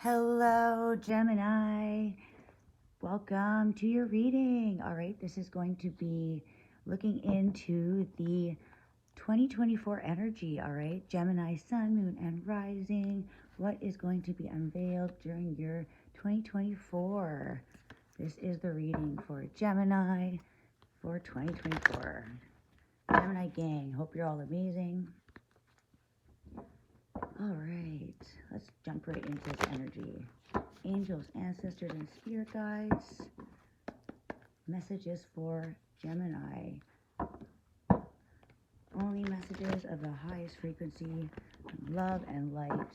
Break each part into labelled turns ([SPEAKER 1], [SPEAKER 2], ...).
[SPEAKER 1] Hello, Gemini. Welcome to your reading. All right, this is going to be looking into the 2024 energy. All right, Gemini, Sun, Moon, and Rising. What is going to be unveiled during your 2024? This is the reading for Gemini for 2024. Gemini gang, hope you're all amazing. All right, let's jump right into this energy. Angels, ancestors, and spirit guides. Messages for Gemini. Only messages of the highest frequency, love and light.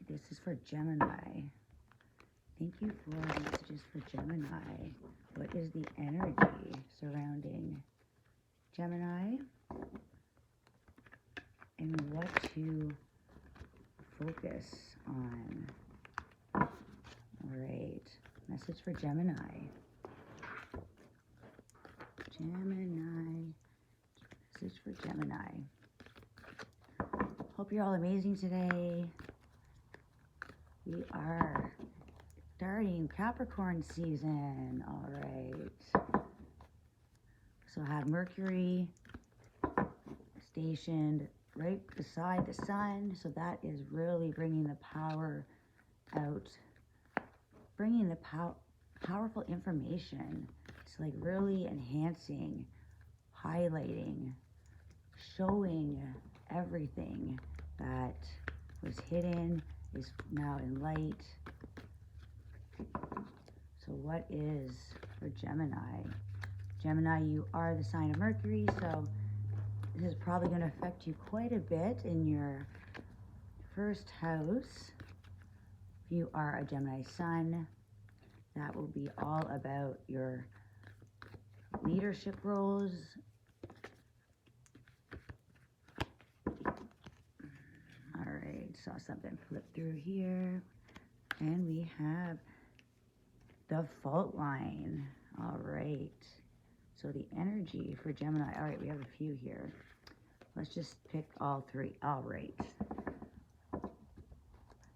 [SPEAKER 1] This is for Gemini. Thank you for messages for Gemini. What is the energy surrounding Gemini? And what to focus on. All right, message for Gemini. Message for Gemini. Hope you're all amazing today. We are starting Capricorn season. All right. So I have Mercury stationed right beside the sun, so that is really bringing the power out, bringing the powerful information. It's like really enhancing, highlighting, showing everything that was hidden is now in light. So what is for Gemini? Gemini, you are the sign of Mercury, so this is probably going to affect you quite a bit in your first house. If you are a Gemini sun, that will be all about your leadership roles. All right, saw something flip through here. And we have the fault line. All right. So the energy for Gemini, all right, we have a few here. Let's just pick all three. All right.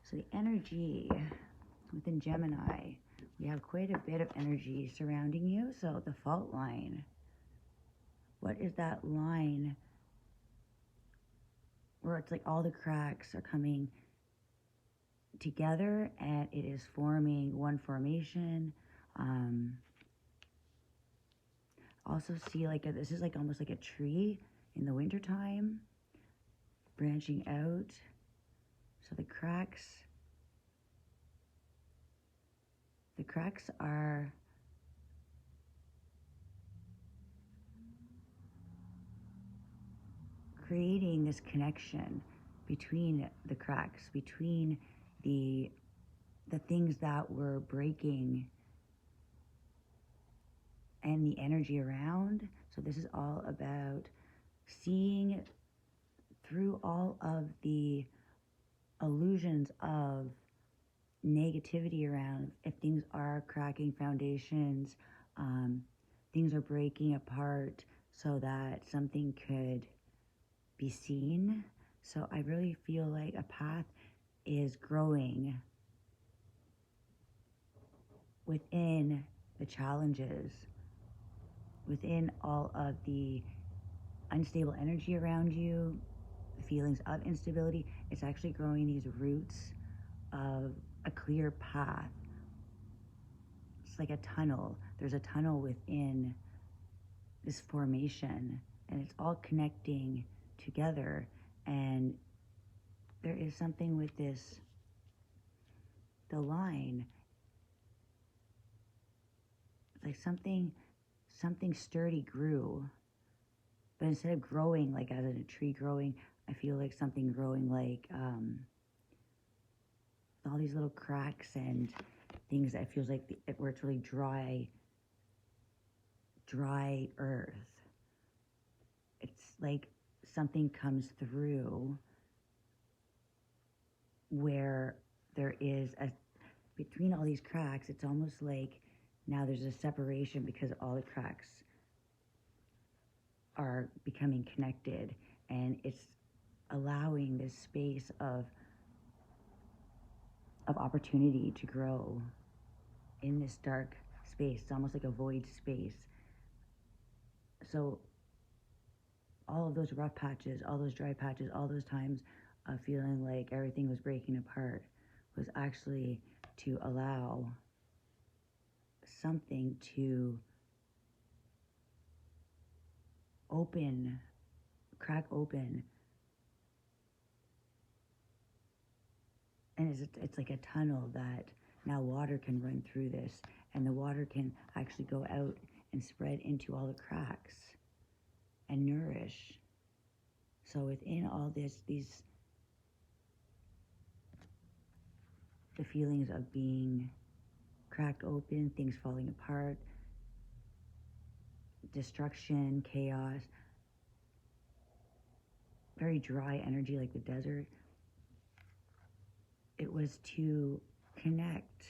[SPEAKER 1] So the energy within Gemini, we have quite a bit of energy surrounding you. So the fault line, what is that line where it's like all the cracks are coming together and it is forming one formation? Also see like this is like almost like a tree in the wintertime branching out. So the cracks are creating this connection between the cracks, between the things that were breaking and the energy around. So this is all about seeing through all of the illusions of negativity around. If things are cracking foundations, things are breaking apart so that something could be seen. So I really feel like a path is growing within the challenges, within all of the unstable energy around you, the feelings of instability. It's actually growing these roots of a clear path. It's like a tunnel. There's a tunnel within this formation, and it's all connecting together. And there is something with this, the line. It's like something sturdy grew, but instead of growing like as a tree growing, I feel like something growing like all these little cracks and things that feels like where it's really dry earth. It's like something comes through where there is between all these cracks, it's almost like now there's a separation because all the cracks are becoming connected, and it's allowing this space of opportunity to grow in this dark space. It's almost like a void space. So all of those rough patches, all those dry patches, all those times of feeling like everything was breaking apart was actually to allow something to open, crack open. And it's like a tunnel that now water can run through this, and the water can actually go out and spread into all the cracks and nourish. So within all this, the feelings of being cracked open, things falling apart, destruction, chaos, very dry energy like the desert. It was to connect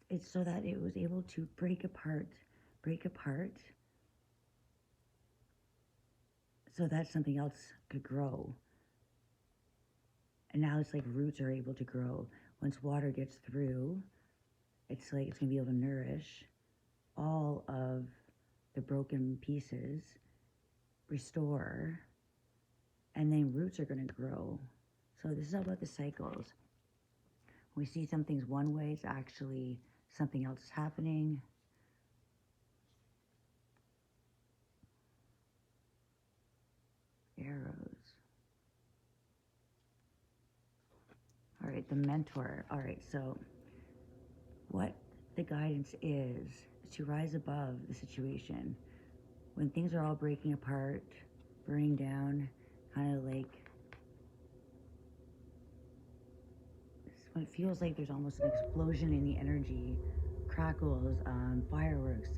[SPEAKER 1] it's so that it was able to break apart so that something else could grow. And now it's like roots are able to grow. Once water gets through, it's like it's gonna be able to nourish all of the broken pieces, restore, and then roots are gonna grow. So this is about the cycles. We see some things one way, it's actually something else is happening. Arrows. All right, the mentor. All right, so what the guidance is to rise above the situation. When things are all breaking apart, burning down, kind of like, when it feels like there's almost an explosion in the energy, crackles, fireworks,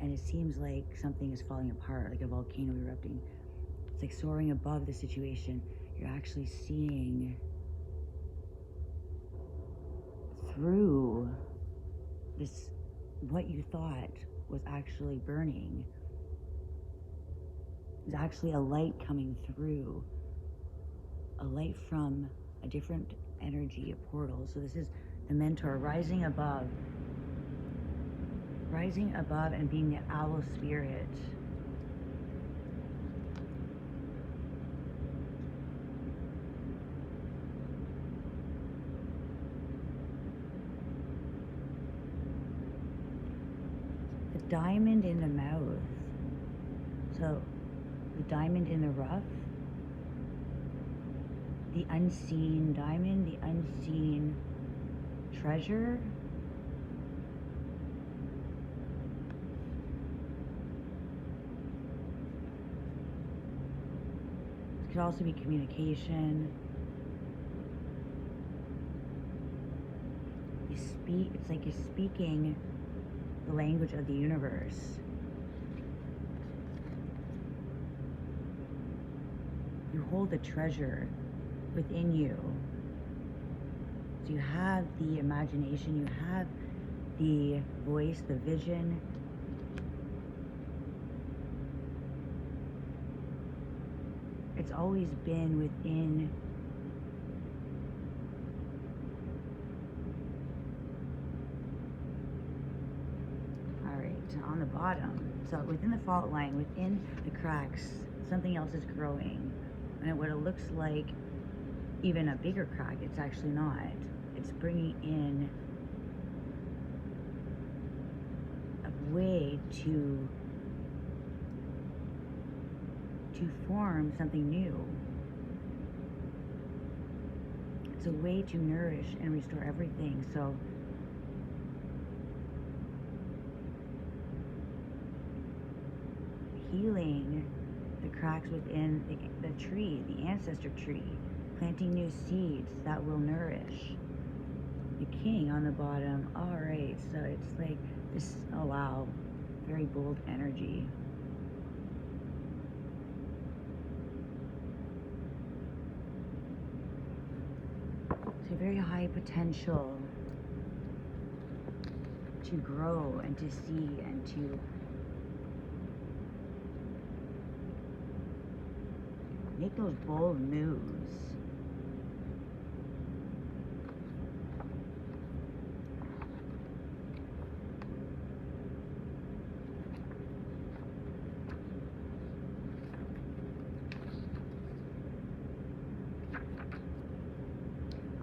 [SPEAKER 1] and it seems like something is falling apart, like a volcano erupting. It's like soaring above the situation. You're actually seeing through this, what you thought was actually burning. There's actually a light coming through, a light from a different energy, a portal. So this is the mentor rising above and being the owl spirit. The diamond in the mouth. So the diamond in the rough, the unseen diamond, the unseen treasure. It could also be communication. You speak, it's like you're speaking the language of the universe. You hold the treasure within you. So you have the imagination, you have the voice, the vision. It's always been within. All right, on the bottom, so within the fault line, within the cracks, something else is growing. And what it looks like even a bigger crack, it's actually not. It's bringing in a way to form something new. It's a way to nourish and restore everything. So healing the cracks within the tree, the ancestor tree, planting new seeds that will nourish. The king on the bottom. All right, so it's like this, oh wow, very bold energy. So very high potential to grow and to see and to make those bold moves.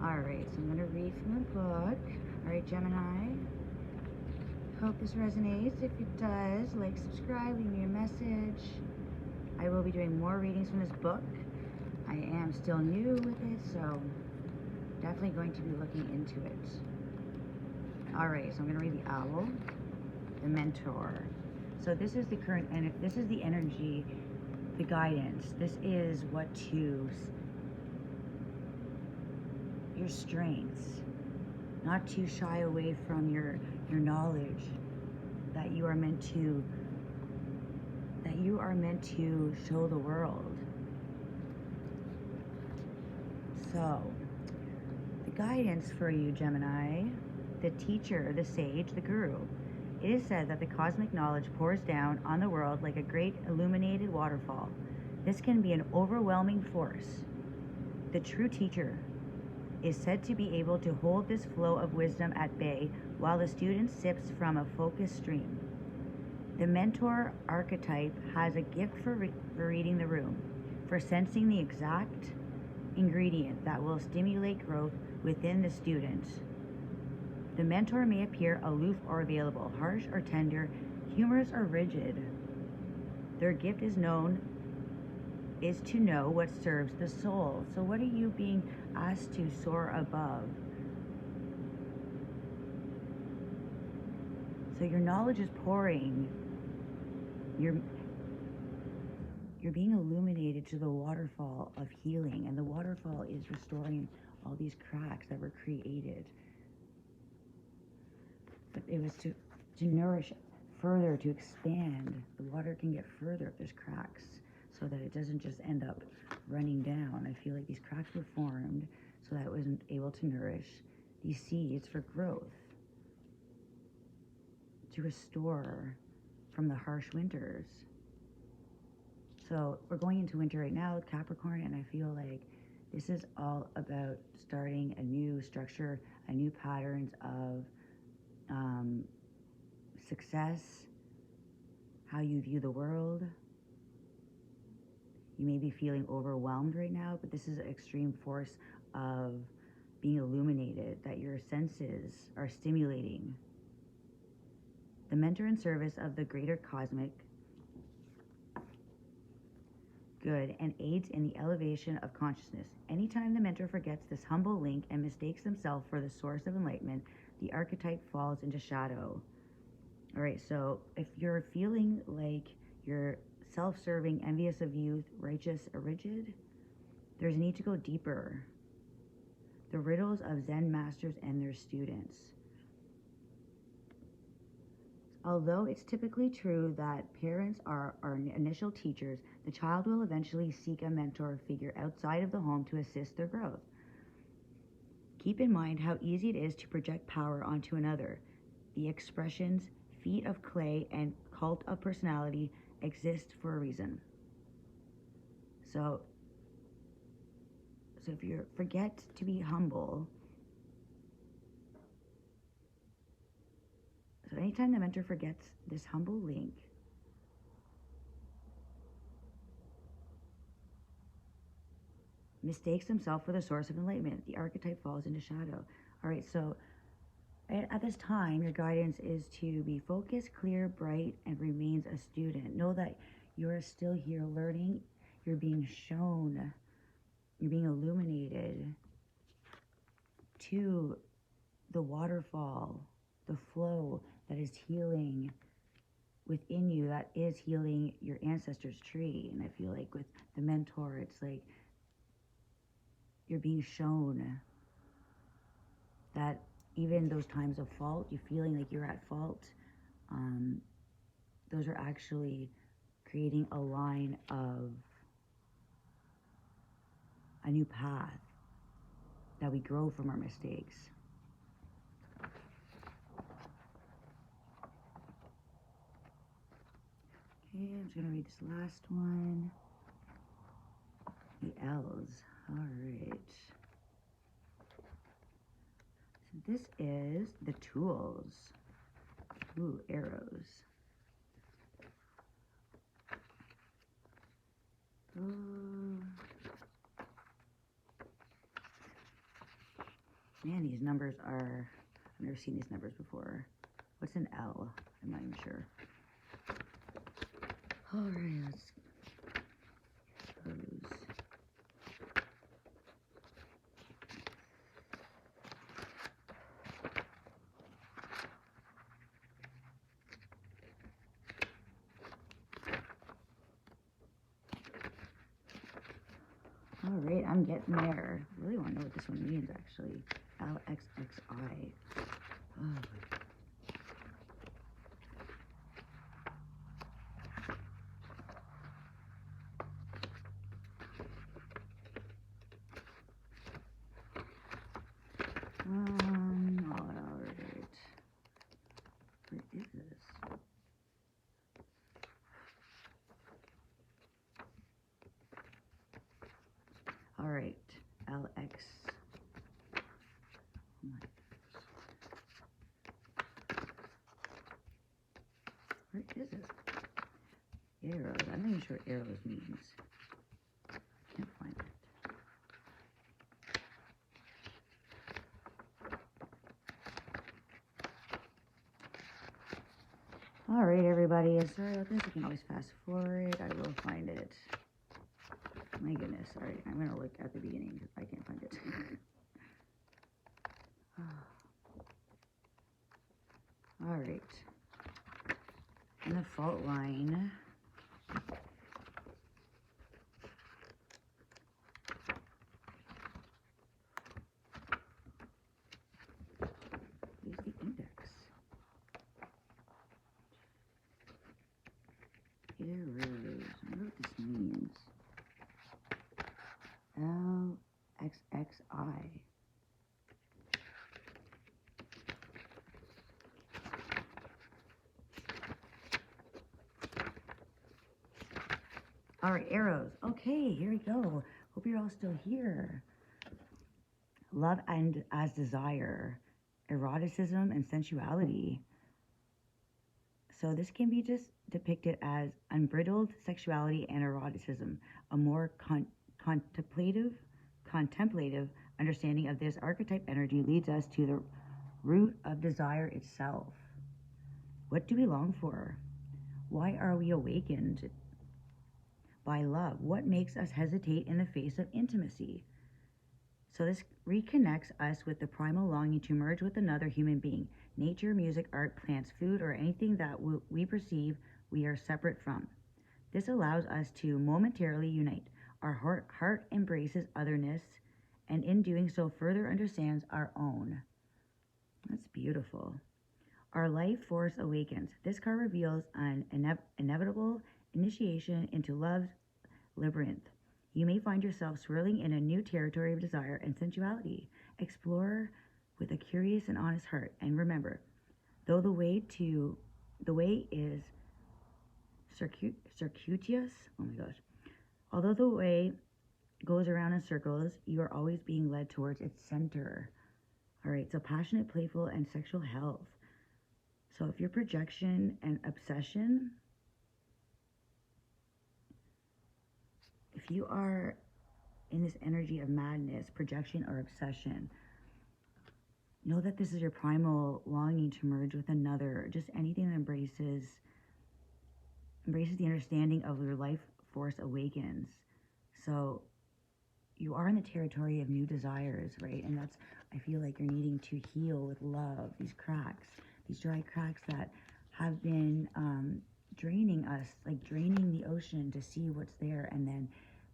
[SPEAKER 1] Alright, so I'm going to read from the book. Alright, Gemini. Hope this resonates. If it does, like, subscribe, leave me a message. I will be doing more readings from this book. I am still new with it, so definitely going to be looking into it. Alright, so I'm going to read the Owl, the Mentor. So this is the current, and this is the energy, the guidance. This is what to, your strengths, not to shy away from your knowledge that you are meant to, show the world. So, the guidance for you, Gemini, the teacher, the sage, the guru. It is said that the cosmic knowledge pours down on the world like a great illuminated waterfall. This can be an overwhelming force. The true teacher is said to be able to hold this flow of wisdom at bay while the student sips from a focused stream. The mentor archetype has a gift for reading the room, for sensing the exact ingredient that will stimulate growth within the student. The mentor may appear aloof or available, harsh or tender, humorous or rigid. Their gift is to know what serves the soul. So what are you being asked to soar above? So your knowledge is pouring. You're being illuminated to the waterfall of healing, and the waterfall is restoring all these cracks that were created. But it was to nourish further, to expand. The water can get further if there's cracks, so that it doesn't just end up running down. I feel like these cracks were formed so that it wasn't able to nourish these seeds for growth, to restore from the harsh winters. So we're going into winter right now with Capricorn, and I feel like this is all about starting a new structure, a new patterns of success, how you view the world. You may be feeling overwhelmed right now, but this is an extreme force of being illuminated, that your senses are stimulating. The mentor in service of the greater cosmic good and aids in the elevation of consciousness. Anytime the mentor forgets this humble link and mistakes themselves for the source of enlightenment, the archetype falls into shadow. All right, so if you're feeling like you're self-serving, envious of youth, righteous, or rigid, there's a need to go deeper. The riddles of Zen masters and their students. Although it's typically true that parents are our initial teachers, the child will eventually seek a mentor figure outside of the home to assist their growth. Keep in mind how easy it is to project power onto another. The expressions feet of clay and cult of personality exist for a reason. So if you forget to be humble, so anytime the mentor forgets this humble link, mistakes himself for the source of enlightenment, the archetype falls into shadow. All right, so at this time, your guidance is to be focused, clear, bright, and remains a student. Know that you're still here learning. You're being shown, you're being illuminated to the waterfall, the flow that is healing within you, that is healing your ancestors' tree. And I feel like with the mentor, it's like you're being shown that even those times of fault, you're feeling like you're at fault, those are actually creating a line of a new path. that we grow from our mistakes. Okay, I'm just going to read this last one. The L's. All right. So this is the tools. Ooh, arrows. Man, these numbers are, I've never seen these numbers before. What's an L? I'm not even sure. All right, let's close. All right, I'm getting there. I really want to know what this one means, actually. LXXI. Oh. All right. What is this? All right, LX. What is this? Arrows. I'm not even sure what arrows means. Can't find it. All right, everybody. Sorry about this. I can always fast forward. I will find it. My goodness. All right, I'm going to look at the beginning because I can't find it. All right. In the fault line. Use the index. Arrows. I wonder what this means. LXXI. All right, arrows. Okay, here we go. Hope you're all still here. Love and as desire, eroticism and sensuality. So this can be just depicted as unbridled sexuality and eroticism. A more contemplative understanding of this archetype energy leads us to the root of desire itself. What do we long for? Why are we awakened by love? What makes us hesitate in the face of intimacy? So this reconnects us with the primal longing to merge with another human being. Nature, music, art, plants, food, or anything that we perceive we are separate from. This allows us to momentarily unite. Our heart embraces otherness, and in doing so further understands our own. That's beautiful. Our life force awakens. This card reveals an inevitable initiation into love's labyrinth. You may find yourself swirling in a new territory of desire and sensuality. Explore with a curious and honest heart. And remember, though the way is circuitous, oh my gosh, although the way goes around in circles, you are always being led towards its center. All right, so passionate, playful, and sexual health. So if your projection and obsession, if you are in this energy of madness, projection, or obsession, know that this is your primal longing to merge with another. Just anything that embraces the understanding of your life force awakens. So you are in the territory of new desires, right? And that's, I feel like you're needing to heal with love, these cracks, these dry cracks that have been draining us, like draining the ocean to see what's there, and then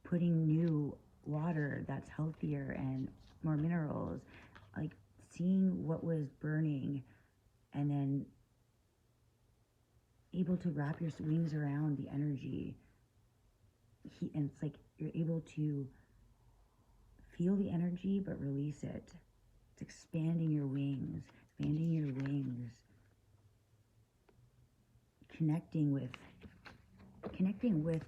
[SPEAKER 1] putting new water that's healthier and more minerals, like seeing what was burning and then able to wrap your wings around the energy. And it's like you're able to Feel the energy, but release it. It's expanding your wings, connecting with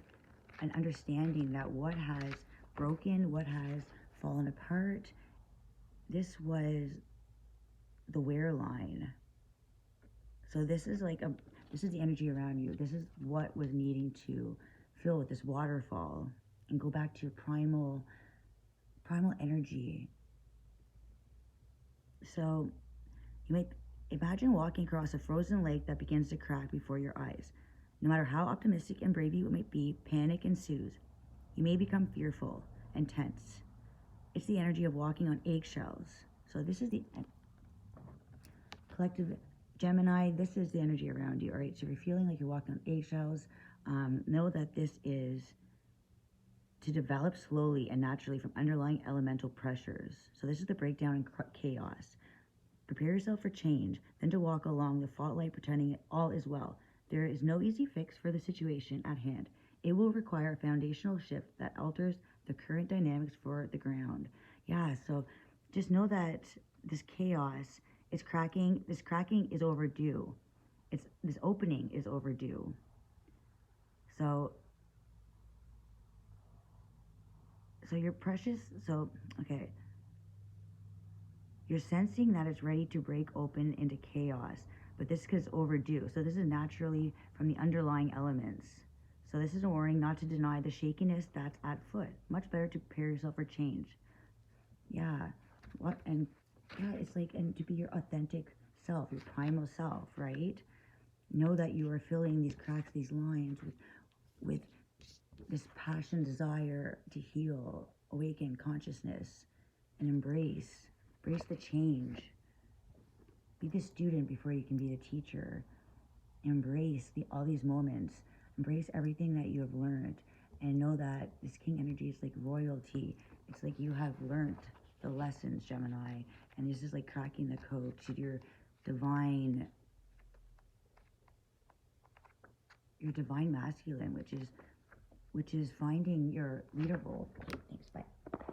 [SPEAKER 1] an understanding that what has broken, what has fallen apart, this was the wear line. So this is like this is the energy around you. This is what was needing to fill with this waterfall and go back to your primal energy. So you might imagine walking across a frozen lake that begins to crack before your eyes. No matter how optimistic and brave you might be, panic ensues. You may become fearful and tense. It's the energy of walking on eggshells. So this is the collective Gemini. This is the energy around you, all right? So if you're feeling like you're walking on eggshells, know that this is to develop slowly and naturally from underlying elemental pressures. So this is the breakdown and chaos. Prepare yourself for change, then to walk along the fault line pretending all is well. There is no easy fix for the situation at hand. It will require a foundational shift that alters the current dynamics for the ground. Yeah, so just know that this chaos is cracking. This cracking is overdue. This opening is overdue. So you're precious. So, okay. You're sensing that it's ready to break open into chaos, but this is overdue. So this is naturally from the underlying elements. So this is a warning not to deny the shakiness that's at foot. Much better to prepare yourself for change. Yeah. What? And yeah, it's like, and to be your authentic self, your primal self, right? Know that you are filling these cracks, these lines with this passion, desire to heal, awaken consciousness, and embrace the change. Be the student before you can be the teacher. Embrace all these moments. Embrace everything that you have learned, and know that this king energy is like royalty. It's like you have learned the lessons, Gemini, and this is like cracking the code to your divine masculine, which is finding your leader role. Thanks, bye.